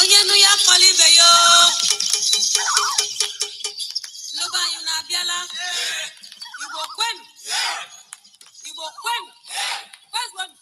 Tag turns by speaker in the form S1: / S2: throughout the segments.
S1: Onyenu ya kolibe yo. Loba yuna biala. Igbo kwenu. Igbo kwenu. Where's one?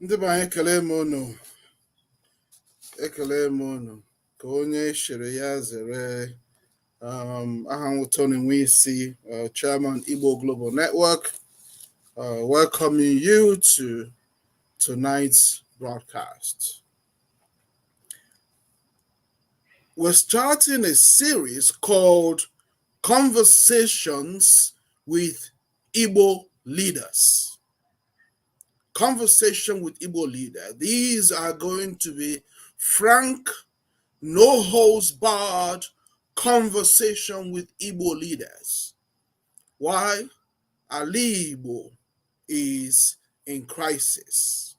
S2: Ndị be anyị ekele m unu ka onye chere ya zere aha m Tony Nwisi, Chairman Igbo Global Network, welcoming you to tonight's broadcast. We're starting a series called Conversations with Igbo Leaders. Conversation with Igbo leader. These are going to be frank, no holds barred conversation with Igbo leaders. Why? Ala Igbo is in crisis.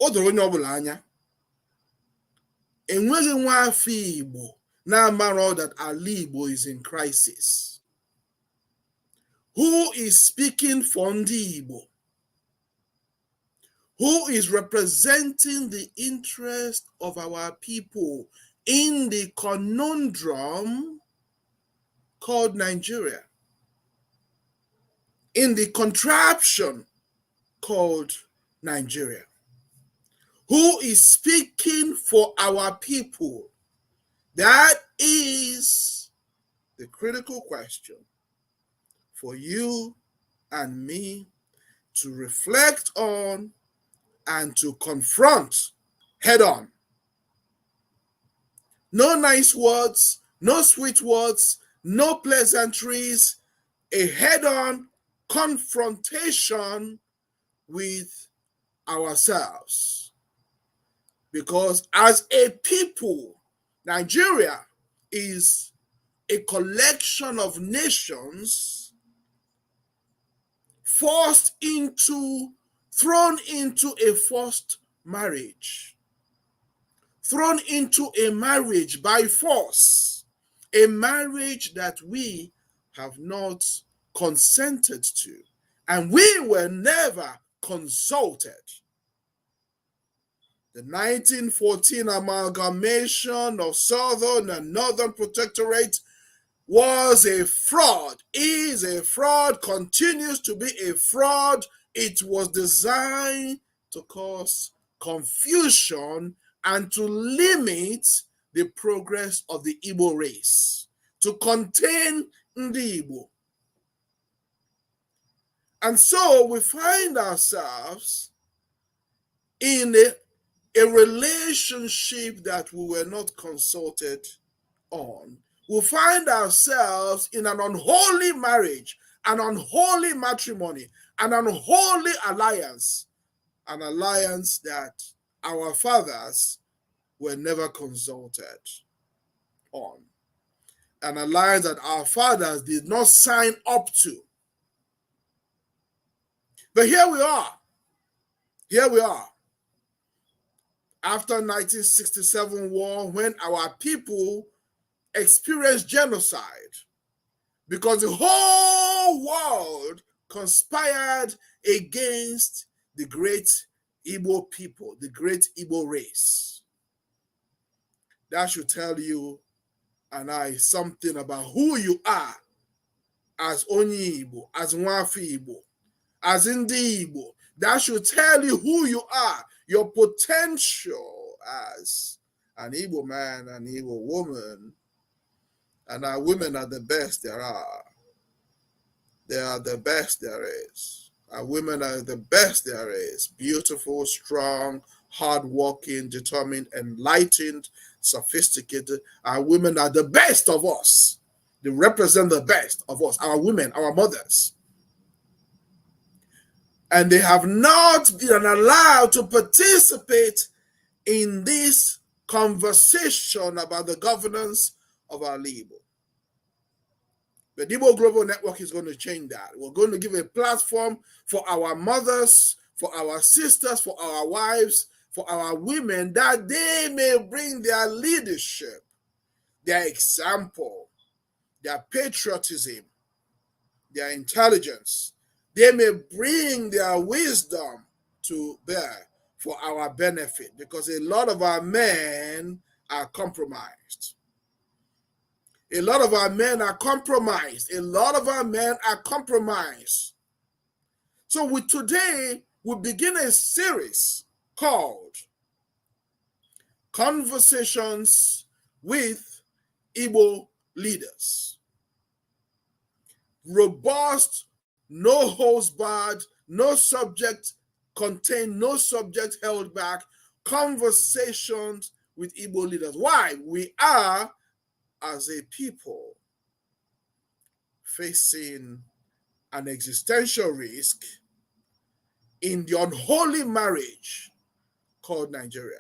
S2: O doro onye ọbụla anya. Enweghị nwa afọ Igbo na-amara that Ala Igbo is in crisis. Who is speaking for ndị Igbo? Who is representing the interest of our people in the conundrum called Nigeria, in the contraption called Nigeria? Who is speaking for our people? That is the critical question for you and me to reflect on and to confront head on. No nice words, no sweet words, no pleasantries, a head-on confrontation with ourselves. Because as a people, Nigeria is a collection of nations thrown into a forced marriage, thrown into a marriage by force, a marriage that we have not consented to, and we were never consulted. The 1914 amalgamation of Southern and Northern Protectorate was a fraud, is a fraud, continues to be a fraud. It was designed to cause confusion and to limit the progress of the Igbo race, to contain the Igbo. And so we find ourselves in a relationship that we were not consulted on. We find ourselves in an unholy marriage, an unholy matrimony, an unholy alliance, an alliance that our fathers were never consulted on, an alliance that our fathers did not sign up to. But here we are, after 1967 war, when our people experienced genocide, because the whole world conspired against the great Igbo people, the great Igbo race. That should tell you and I something about who you are as Onyi Igbo, as Nwafi Igbo, as Ndi Igbo. That should tell you who you are, your potential as an Igbo man, an Igbo woman. And our women are the best there are. They are the best there is. Our women are the best there is. Beautiful, strong, hardworking, determined, enlightened, sophisticated. Our women are the best of us. They represent the best of us. Our women, our mothers. And they have not been allowed to participate in this conversation about the governance of our Igbo. The Igbo Global Network is going to change that. We're going to give a platform for our mothers, for our sisters, for our wives, for our women, that they may bring their leadership, their example, their patriotism, their intelligence. They may bring their wisdom to bear for our benefit, because a lot of our men are compromised. A lot of our men are compromised. A lot of our men are compromised. So today, we begin a series called Conversations with Igbo Leaders. Robust, no holds barred, no subject contained, no subject held back, conversations with Igbo leaders. Why? We are, as a people, facing an existential risk in the unholy marriage called Nigeria.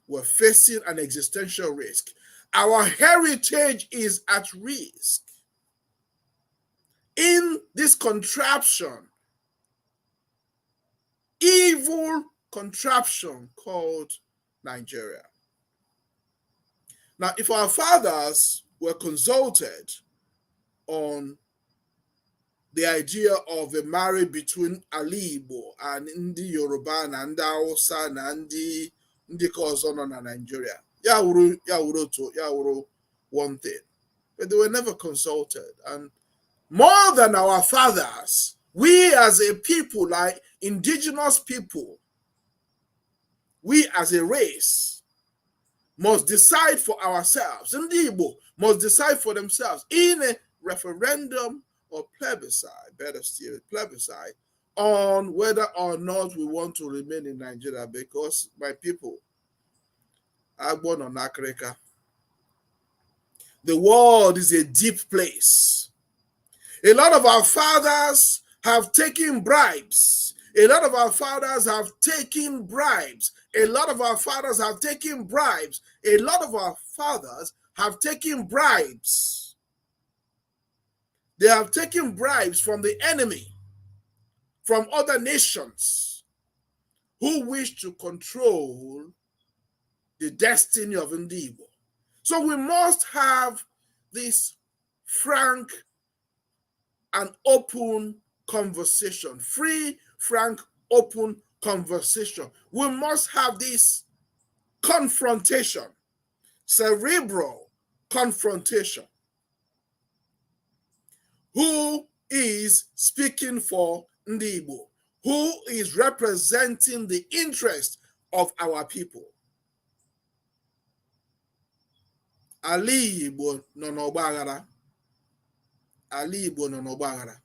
S2: We're facing an existential risk. Our heritage is at risk in this contraption, evil contraption called Nigeria. Now, if our fathers were consulted on the idea of a marriage between Ali Igbo and Ndi Yoruba na Ndi Hausa na Ndi ọzọ nọ na Nigeria, ya wuru one thing. But they were never consulted. And more than our fathers, we as a people, like indigenous people, we as a race must decide for ourselves. Ndi Igbo must decide for themselves in a referendum or plebiscite, better still, plebiscite, on whether or not we want to remain in Nigeria, because, my people, Agbo on Africa, the world is a deep place. A lot of our fathers have taken bribes. A lot of our fathers have taken bribes. A lot of our fathers have taken bribes. A lot of our fathers have taken bribes. They have taken bribes from the enemy, from other nations who wish to control the destiny of Ndi Igbo. So we must have this frank and open conversation, free, frank, open conversation. We must have this confrontation, cerebral confrontation. Who is speaking for Ndi Igbo? Who is representing the interest of our people? Ali Igbo nọ n'ọgbaghara. Ali Igbo nọ n'ọgbaghara.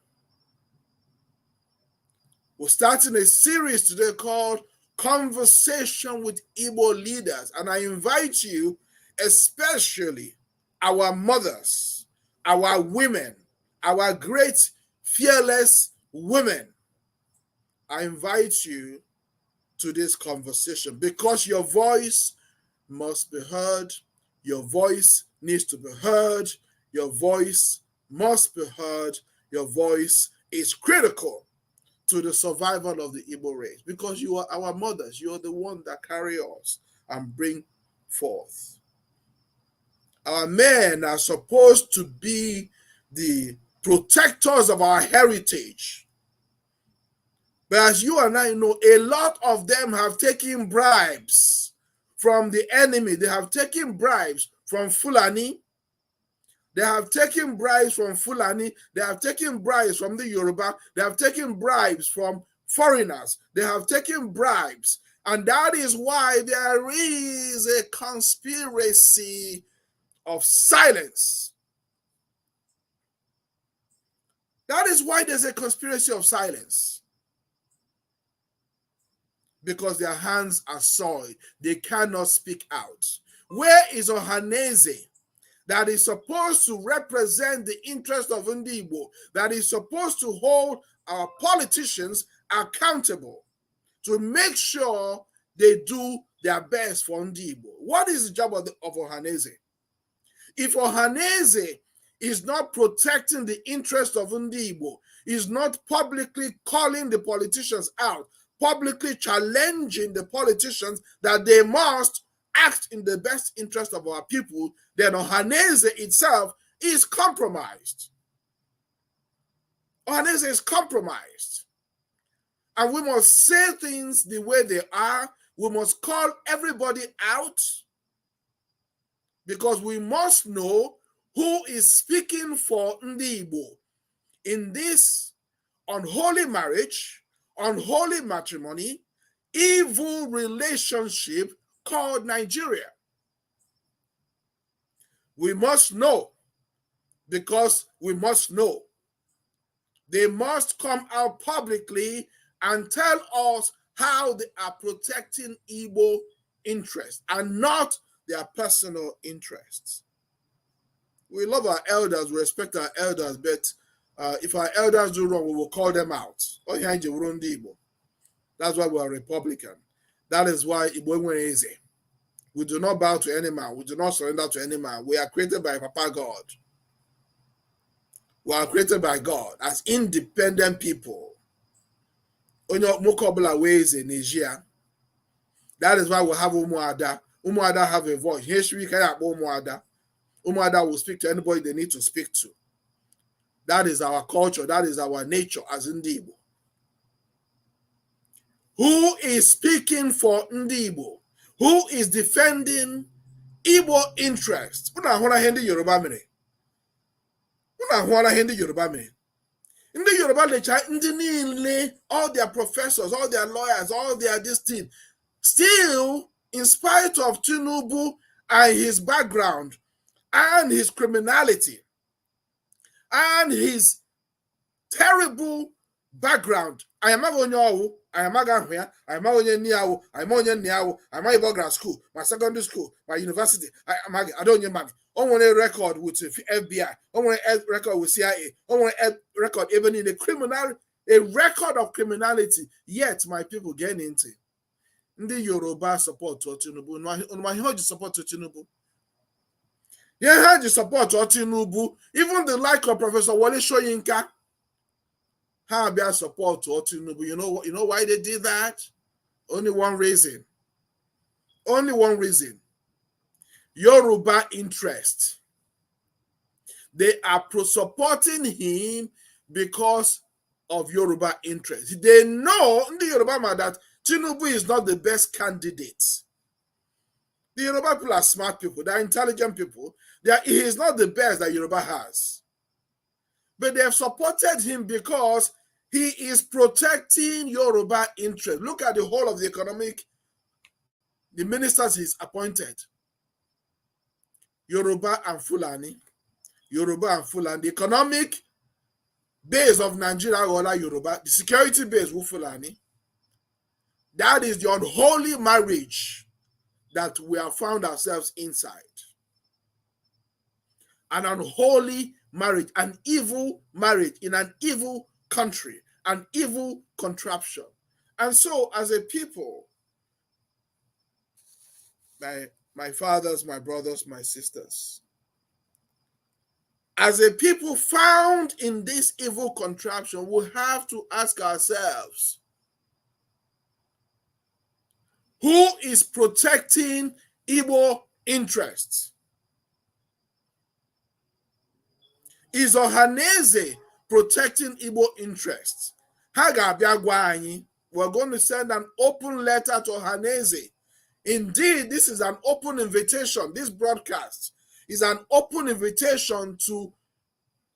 S2: We're starting a series today called Conversation with Igbo Leaders. And I invite you, especially our mothers, our women, our great fearless women, I invite you to this conversation because your voice must be heard. Your voice needs to be heard. Your voice must be heard. Your voice is critical to the survival of the Igbo race because you are our mothers. You are the one that carry us and bring forth. Our men are supposed to be the protectors of our heritage. But as you and I know, a lot of them have taken bribes from the enemy. They have taken bribes from Fulani. They have taken bribes from Fulani. They have taken bribes from the Yoruba. They have taken bribes from foreigners. They have taken bribes. And that is why there is a conspiracy of silence. That is why there's a conspiracy of silence. Because their hands are soiled. They cannot speak out. Where is Ohaneze that is supposed to represent the interest of Ndi Igbo, that is supposed to hold our politicians accountable to make sure they do their best for Ndi Igbo? What is the job of Ohaneze? If Ohaneze is not protecting the interest of Ndi Igbo, is not publicly calling the politicians out, publicly challenging the politicians that they must act in the best interest of our people, then Ohaneze itself is compromised. Ohaneze is compromised. And we must say things the way they are. We must call everybody out because we must know who is speaking for Ndi Igbo in this unholy marriage, unholy matrimony, evil relationship called Nigeria. We must know, because we must know. They must come out publicly and tell us how they are protecting Igbo interests and not their personal interests. We love our elders, we respect our elders, but if our elders do wrong, we will call them out. That's why we are Republican. That is why Igbo is easy. We do not bow to any man. We do not surrender to any man. We are created by Papa God. We are created by God as independent people. That is why we have Umuada. Umuada have a voice. Umuada will speak to anybody they need to speak to. That is our culture. That is our nature as Igbo. Who is speaking for Igbo? Who is defending Igbo interests? Ndị Yoruba lecha ndị niile, all their professors, all their lawyers, all their this thing, still, in spite of Tinubu and his background and his criminality and his terrible background, I am onye owu, I am aga hia, I am onye niawu, I am onye niawu, I am Igbo school, my secondary school, my university, I don't know money. On a record with FBI, on a record with CIA, on a record even in a record of criminality. Yet my people get into the Yoruba support to Tinubu. My heard you support to Tinubu. Yeah, heard you support to Tinubu. Even the like of Professor Wale Soyinka. How about support to Tinubu? You know why they did that? Only one reason. Only one reason. Yoruba interest. They are supporting him because of Yoruba interest. They know in the Yoruba man that Tinubu is not the best candidate. The Yoruba people are smart people. They are intelligent people. He is not the best that Yoruba has. But they have supported him because he is protecting Yoruba interest. Look at the whole of the ministers he's appointed. Yoruba and Fulani. The economic base of Nigeria, Yoruba, the security base, Fulani. That is the unholy marriage that we have found ourselves inside. An unholy marriage, an evil marriage in an evil country, an evil contraption. And so, as a people, my fathers, my brothers, my sisters, as a people found in this evil contraption, we have to ask ourselves, who is protecting Igbo interests? Is Ohaneze protecting Igbo interests? We're going to send an open letter to Ohaneze. Indeed, this is an open invitation. This broadcast is an open invitation to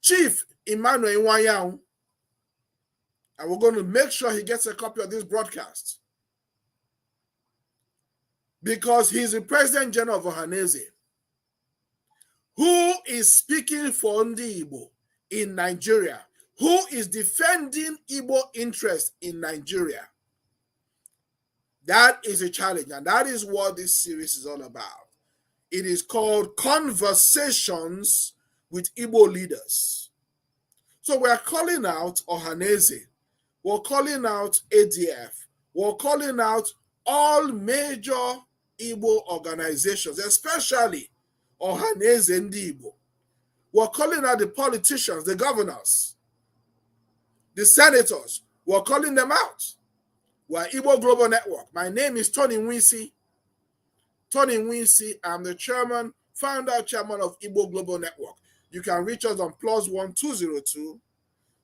S2: Chief Emmanuel Iwanyang. And we're going to make sure he gets a copy of this broadcast. Because he's the President General of Ohaneze, who is speaking for Ndi Igbo in Nigeria, who is defending Igbo interests in Nigeria. That is a challenge, and that is what this series is all about. It is called Conversations with Igbo Leaders. So we are calling out Ohaneze, we're calling out ADF, we're calling out all major Igbo organizations, especially Ohaneze Ndi Igbo. We're calling out the politicians, the governors, the senators. We're calling them out. We're Igbo Global Network. My name is Tony Nwisi. Tony Nwisi. I'm the chairman, founder, chairman of Igbo Global Network. You can reach us on +1 202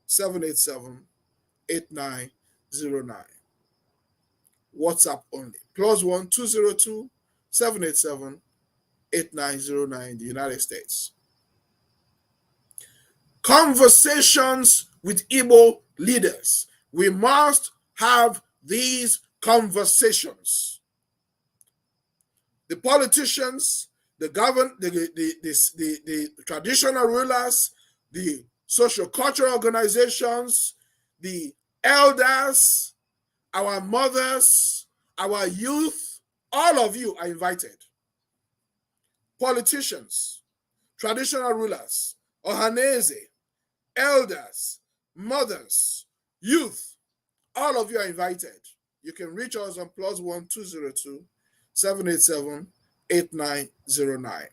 S2: 787 8909. WhatsApp only. +1 202 787 8909 in the United States. Conversations with Igbo leaders. We must have these conversations. The politicians, the traditional rulers, the social cultural organizations, the elders, our mothers, our youth, all of you are invited. Politicians, traditional rulers, ohaneze, elders, mothers, youth, all of you are invited. You can reach us on +1 202 787 8909.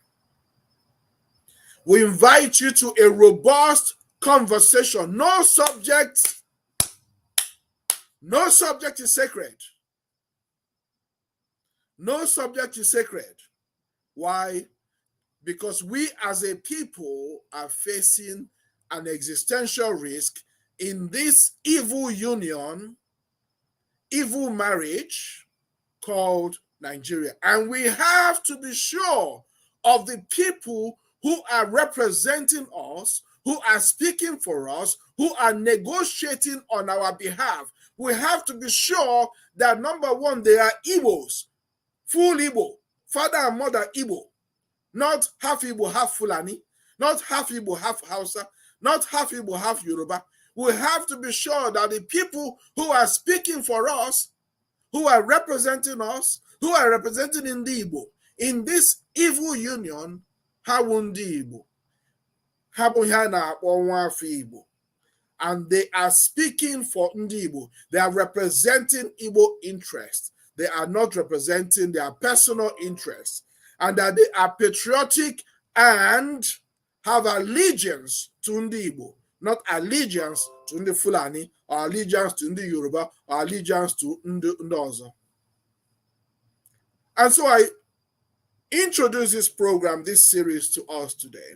S2: We invite you to a robust conversation. No subject is sacred. No subject is sacred. Why? Because we as a people are facing an existential risk in this evil union, evil marriage called Nigeria. And we have to be sure of the people who are representing us, who are speaking for us, who are negotiating on our behalf. We have to be sure that, number one, they are Igbos, full Igbo, father and mother Igbo, not half Igbo, half Fulani, not half Igbo, half Hausa, not half Igbo, half Yoruba. We have to be sure that the people who are speaking for us, who are representing us, who are representing Ndi Igbo in this evil union, ha bụ Ndị Igbo, ha bụ ha na-akpọ nwa afọ Igbo, and they are speaking for Ndi Igbo. They are representing Igbo interests. They are not representing their personal interests, and that they are patriotic and have allegiance to Ndi Igbo, not allegiance to Ndi Fulani, or allegiance to Ndi Yoruba, or allegiance to Ndi Ozo. And so I introduce this program, this series to us today.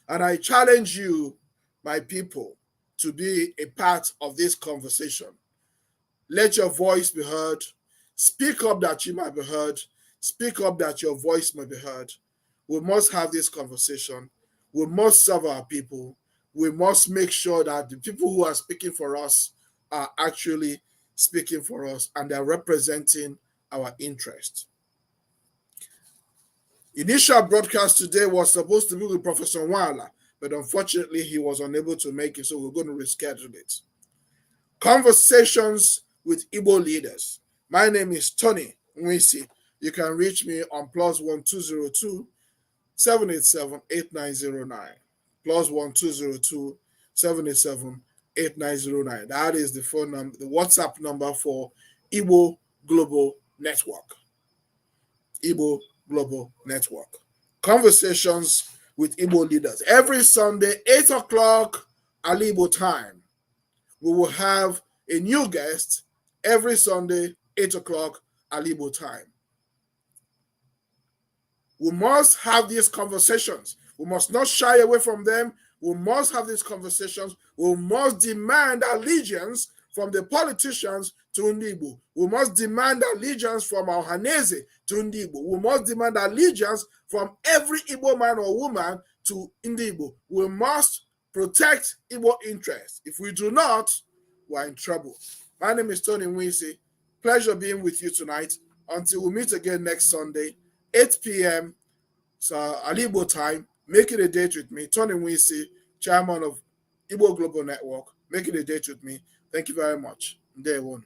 S2: And I challenge you, my people, to be a part of this conversation. Let your voice be heard. Speak up that you might be heard. Speak up that your voice may be heard. We must have this conversation. We must serve our people. We must make sure that the people who are speaking for us are actually speaking for us and they're representing our interest. Initial broadcast today was supposed to be with Professor Wala, but unfortunately he was unable to make it, so we're going to reschedule it. Conversations with Igbo leaders. My name is Tony Nwisi. You can reach me on +1 202 787 8909. +1 202 787 8909. That is the phone number, the WhatsApp number for Igbo Global Network. Igbo Global Network. Conversations with Igbo leaders. Every Sunday, 8 o'clock Igbo time. We will have a new guest every Sunday, 8 o'clock Igbo time. We must have these conversations. We must not shy away from them. We must have these conversations. We must demand allegiance from the politicians to Ndi Igbo. We must demand allegiance from our Ohaneze to Ndi Igbo. We must demand allegiance from every Igbo man or woman to Ndi Igbo. We must protect Igbo interests. If we do not, we're in trouble. My name is Tony Nwisi. Pleasure being with you tonight. Until we meet again next Sunday, 8 p.m. So Igbo time. Make it a date with me, Tony Nwisi, chairman of Igbo Global Network. Make it a date with me. Thank you very much. Day one.